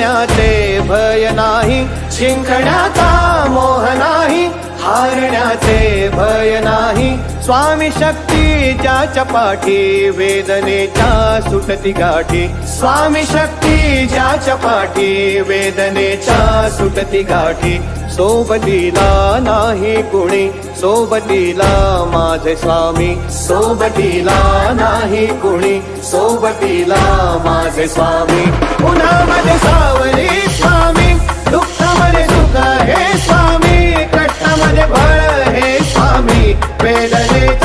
चालण्याचे भय नाही, जिंकण्याचा मोह नाही, हारण्याचे भय नाही. स्वामी शक्ती ज्याच्या पाठी, वेदनेच्या सुटती गाठी. स्वामी शक्ती ज्याच्या पाठी, वेदनेच्या सुटती गाठी. सोबतीला नाही कुणी, सोबतीला माझे स्वामी. सोबतीला नाही कुणी, सोबतीला माझे स्वामी. उन्हामध्ये सावली स्वामी, दुःखामध्ये सुख हे स्वामी, कष्टामध्ये बळ हे स्वामी, वेदनेचा